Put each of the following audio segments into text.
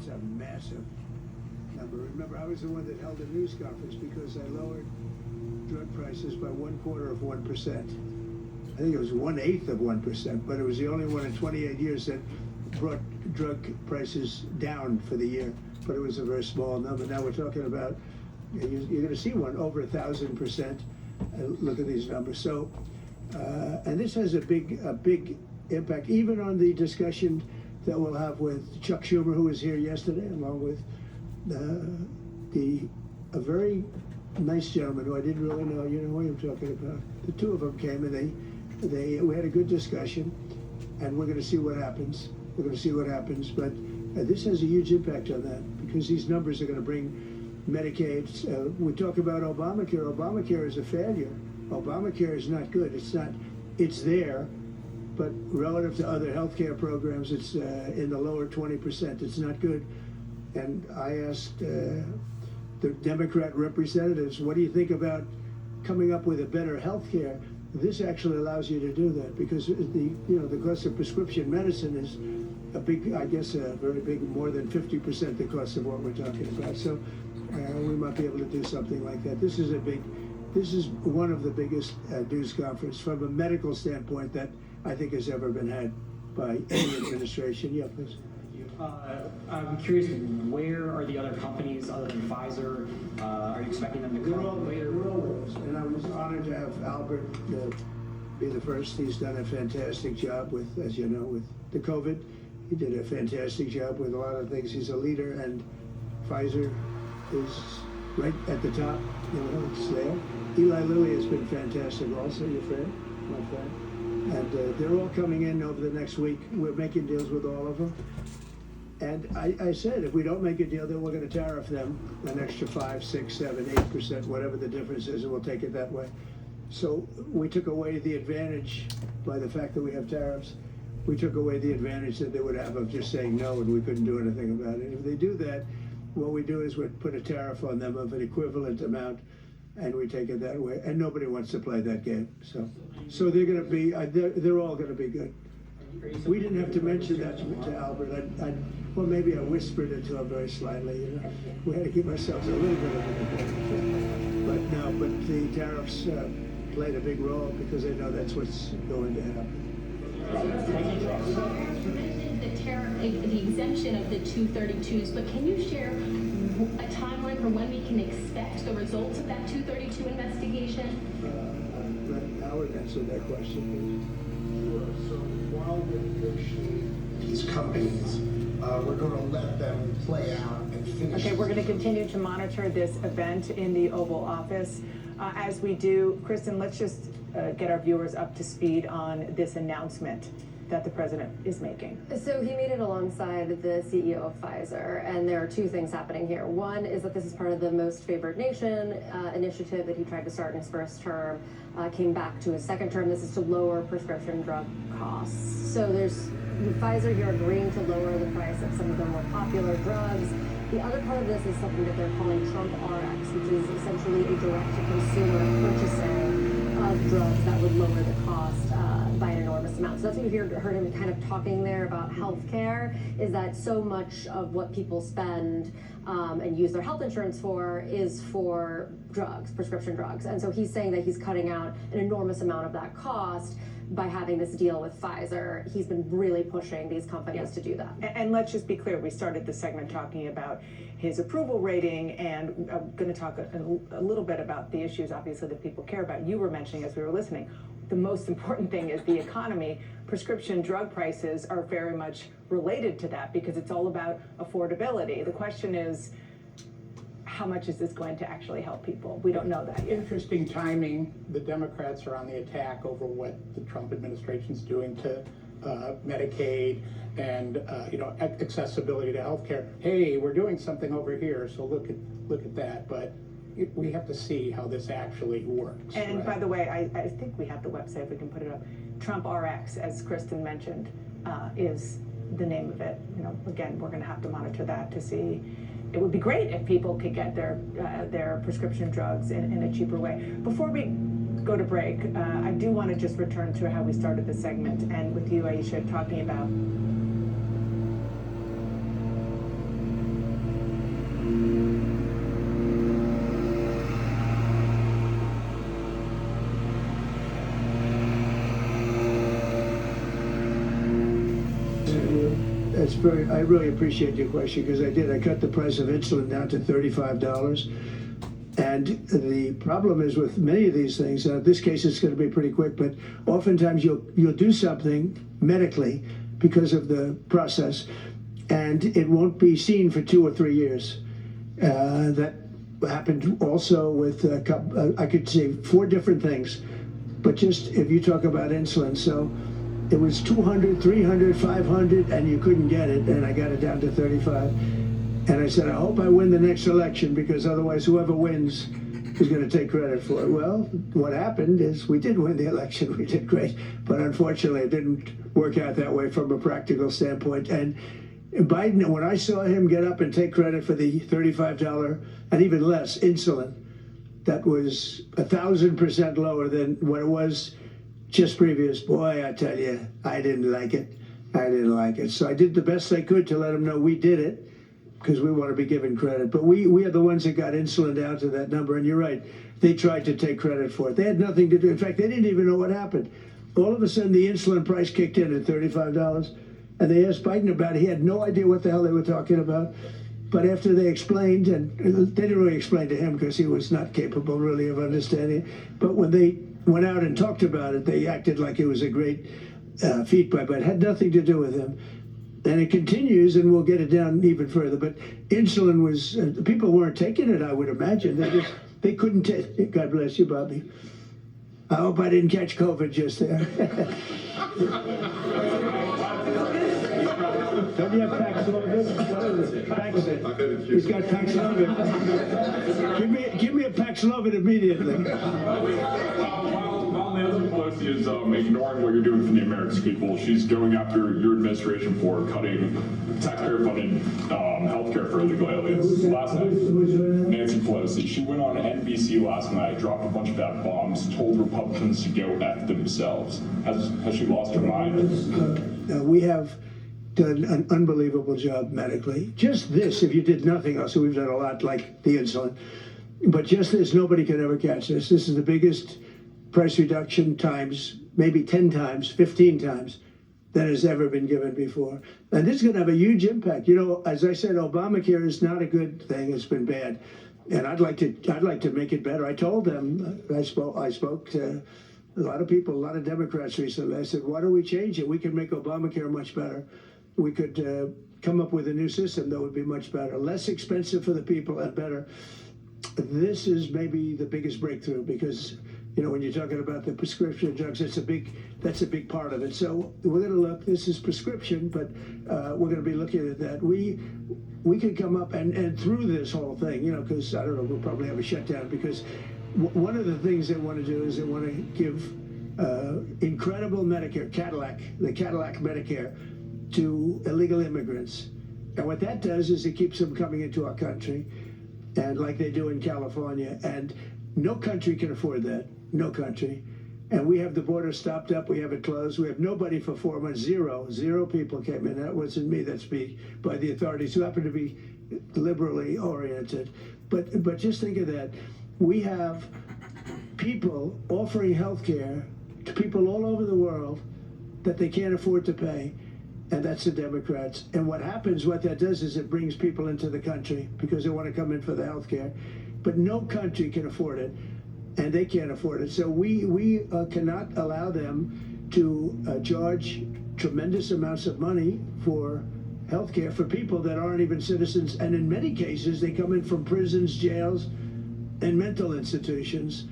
It's a massive number. Remember, I was the one that held a news conference because I lowered drug prices by 1/4%. I think it was 1/8 of 1%, but it was the only one in 28 years that brought drug prices down for the year. But it was a very small number. Now we're talking about, you're going to see one over 1,000%. Look at these numbers. So, and this has a big impact, even on the discussion that we'll have with Chuck Schumer, who was here yesterday, along with a very nice gentleman who I didn't really know. You know who I'm talking about. The two of them came and we had a good discussion, and we're going to see what happens. We're going to see what happens, but this has a huge impact on that because these numbers are going to bring Medicaid. We talk about Obamacare. Obamacare is a failure. Obamacare is not good. It's not. It's there, but relative to other healthcare programs, it's in the lower 20%. It's not good. And I asked the Democrat representatives, what do you think about coming up with a better healthcare? This actually allows you to do that because the cost of prescription medicine is a big, I guess, a very big, more than 50% the cost of what we're talking about. So we might be able to do something like that. This is one of the biggest news conferences from a medical standpoint that I think has ever been had by any administration. Yeah, please. I'm curious, where are the other companies other than Pfizer? Are you expecting them to come later? We're all with us, and I was honored to have Albert be the first. He's done a fantastic job with, as you know, with the COVID. He did a fantastic job with a lot of things. He's a leader, and Pfizer is right at the top. You know, it's there. Eli Lilly has been fantastic also, your friend, my friend. And they're all coming in over the next week. We're making deals with all of them. And I said, if we don't make a deal, then we're going to tariff them an extra 5, 6, 7, 8%, whatever the difference is, and we'll take it that way. So we took away the advantage by the fact that we have tariffs. We took away the advantage that they would have of just saying no, and we couldn't do anything about it. If they do that, what we do is we put a tariff on them of an equivalent amount, and we take it that way. And nobody wants to play that game. So they're going to be, they're all going to be good. We didn't have to mention that to Albert. Well, maybe I whispered it to him very slightly. You know, we had to give ourselves a little bit of an advantage. But no, but the tariffs played a big role because they know that's what's going to happen. You mentioned the tariff, the exemption of the 232s, but can you share a timeline for when we can expect the results of that 232 investigation? Let Howard answer that question, please. Sure. So while we negotiate these companies, we're going to let them play out and finish. Okay, we're going to continue to monitor this event in the Oval Office. As we do, Kristen, let's just get our viewers up to speed on this announcement that the president is making. So he made it alongside the CEO of Pfizer, and there are two things happening here. One is that this is part of the Most Favored Nation initiative that he tried to start in his first term, came back to his second term. This is to lower prescription drug costs. So there's Pfizer here agreeing to lower the price of some of their more popular drugs. The other part of this is something that they're calling Trump RX, which is essentially a direct-to-consumer purchasing of drugs that would lower the cost by an enormous amount. So that's what you heard him kind of talking there about healthcare, is that so much of what people spend and use their health insurance for is for drugs, prescription drugs. And so he's saying that he's cutting out an enormous amount of that cost by having this deal with Pfizer. He's been really pushing these companies to do that. And let's just be clear, we started the segment talking about his approval rating, and I'm going to talk a little bit about the issues, obviously, that people care about. You were mentioning as we were listening, the most important thing is the economy. Prescription drug prices are very much related to that because it's all about affordability. The question is, how much is this going to actually help people? We don't know that yet. Interesting timing. The Democrats are on the attack over what the Trump administration's doing to Medicaid and accessibility to healthcare. Hey, we're doing something over here, so look at that. But we have to see how this actually works. And right? by the way, I think we have the website, if we can put it up. Trump RX, as Kristen mentioned, is the name of it. You know, again, we're going to have to monitor that to see. It would be great if people could get their prescription drugs in a cheaper way. Before we go to break, I do want to just return to how we started the segment, and with you, Aisha, talking about I really appreciate your question, because I did. I cut the price of insulin down to $35. And the problem is with many of these things, in this case it's going to be pretty quick, but oftentimes you'll do something medically because of the process, and it won't be seen for 2 or 3 years. That happened also with I could say 4 different things, but just if you talk about insulin, so it was 200, 300, 500, and you couldn't get it, and I got it down to 35. And I said, I hope I win the next election, because otherwise whoever wins is going to take credit for it. Well, what happened is we did win the election. We did great. But unfortunately, it didn't work out that way from a practical standpoint. And Biden, when I saw him get up and take credit for the $35 and even less insulin, that was 1,000% lower than what it was just previous. Boy, I tell you, I didn't like it. I didn't like it. So I did the best I could to let him know we did it, because we want to be given credit. But we are the ones that got insulin down to that number. And you're right, they tried to take credit for it. They had nothing to do. In fact, they didn't even know what happened. All of a sudden, the insulin price kicked in at $35. And they asked Biden about it. He had no idea what the hell they were talking about. But after they explained, and they didn't really explain to him because he was not capable really of understanding it. But when they went out and talked about it, they acted like it was a great feat, but it had nothing to do with him. And it continues, and we'll get it down even further. But insulin was, people weren't taking it, I would imagine. They couldn't take it. God bless you, Bobby. I hope I didn't catch COVID just there. Don't you have Paxlovid? What is it? Paxlovid. He's got Paxlovid. Give me a Paxlovid immediately. While Nancy Pelosi is ignoring what you're doing for the American people, she's going after your administration for cutting taxpayer-funded healthcare for illegal aliens. Last night, Nancy Pelosi, she went on NBC last night, dropped a bunch of F-bombs, told Republicans to go F themselves. Has she lost her mind? We have done an unbelievable job medically. Just this, if you did nothing else, we've done a lot like the insulin, but just this, nobody can ever catch this. This is the biggest price reduction times, maybe 10 times, 15 times that has ever been given before. And this is going to have a huge impact. You know, as I said, Obamacare is not a good thing. It's been bad. And I'd like to make it better. I told them, I spoke to a lot of people, a lot of Democrats recently. I said, why don't we change it? We can make Obamacare much better. We could come up with a new system that would be much better, less expensive for the people and better. This is maybe the biggest breakthrough, because you know, when you're talking about the prescription drugs, that's a big part of it. So we're going to look. This is prescription, but we're going to be looking at that. We could come up and through this whole thing, you know, because I don't know, we'll probably have a shutdown, because one of the things they want to do is they want to give incredible Medicare, the Cadillac Medicare, to illegal immigrants. And what that does is it keeps them coming into our country, and like they do in California. And no country can afford that. No country. And we have the border stopped up. We have it closed. We have nobody for 4 months. Zero people came in. That wasn't me. That's by the authorities, who happen to be liberally oriented. But just think of that. We have people offering health care to people all over the world that they can't afford to pay. And that's the Democrats. And what that does is it brings people into the country because they want to come in for the health care. But no country can afford it, and they can't afford it. So we cannot allow them to charge tremendous amounts of money for health care for people that aren't even citizens. And in many cases, they come in from prisons, jails, and mental institutions.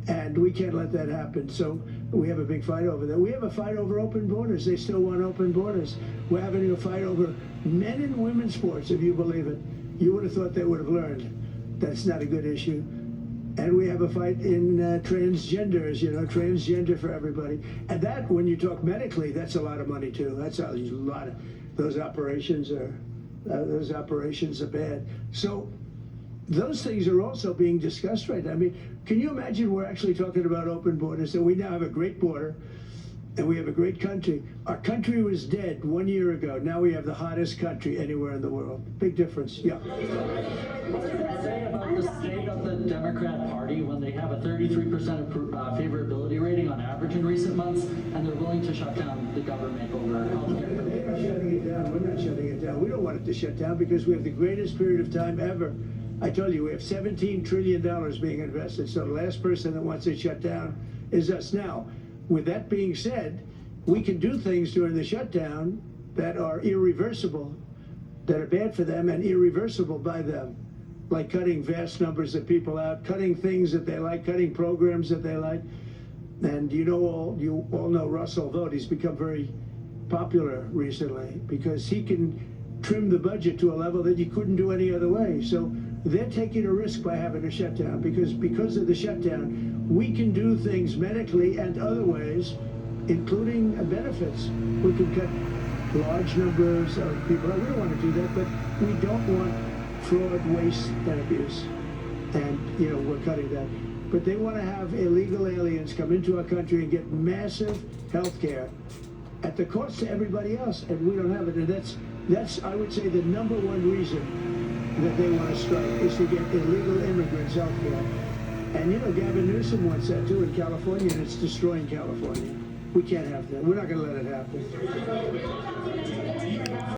And we can't let that happen. So we have a big fight over that. We have a fight over open borders. They still want open borders. We're having a fight over men and women's sports, if you believe it. You would have thought they would have learned. That's not a good issue. And we have a fight in transgenders, you know, transgender for everybody. And that, when you talk medically, that's a lot of money too. That's a lot of, those operations are bad. So those things are also being discussed right now. I mean, can you imagine we're actually talking about open borders, that we now have a great border, And we have a great country. Our country was dead 1 year ago. Now we have the hottest country anywhere in the world. Big difference. Yeah. What does it say about the state of the Democrat Party when they have a 33% favorability rating on average in recent months, and they're willing to shut down the government over health care? They're not shutting it down. We're not shutting it down. We don't want it to shut down because we have the greatest period of time ever. I told you, we have $17 trillion being invested. So the last person that wants it shut down is us. Now, with that being said, we can do things during the shutdown that are irreversible, that are bad for them and irreversible by them, like cutting vast numbers of people out, cutting things that they like, cutting programs that they like. And you all know Russell Vought. He's become very popular recently because he can trim the budget to a level that you couldn't do any other way. So they're taking a risk by having a shutdown because of the shutdown, we can do things medically and other ways, including benefits. We can cut large numbers of people. We don't want to do that, but we don't want fraud, waste, and abuse. And, we're cutting that. But they want to have illegal aliens come into our country and get massive health care at the cost to everybody else, and we don't have it. And that's I would say, the number one reason that they want to strike is to get illegal immigrants health care. And Gavin Newsom wants that too in California, and it's destroying California. We can't have that. We're not going to let it happen.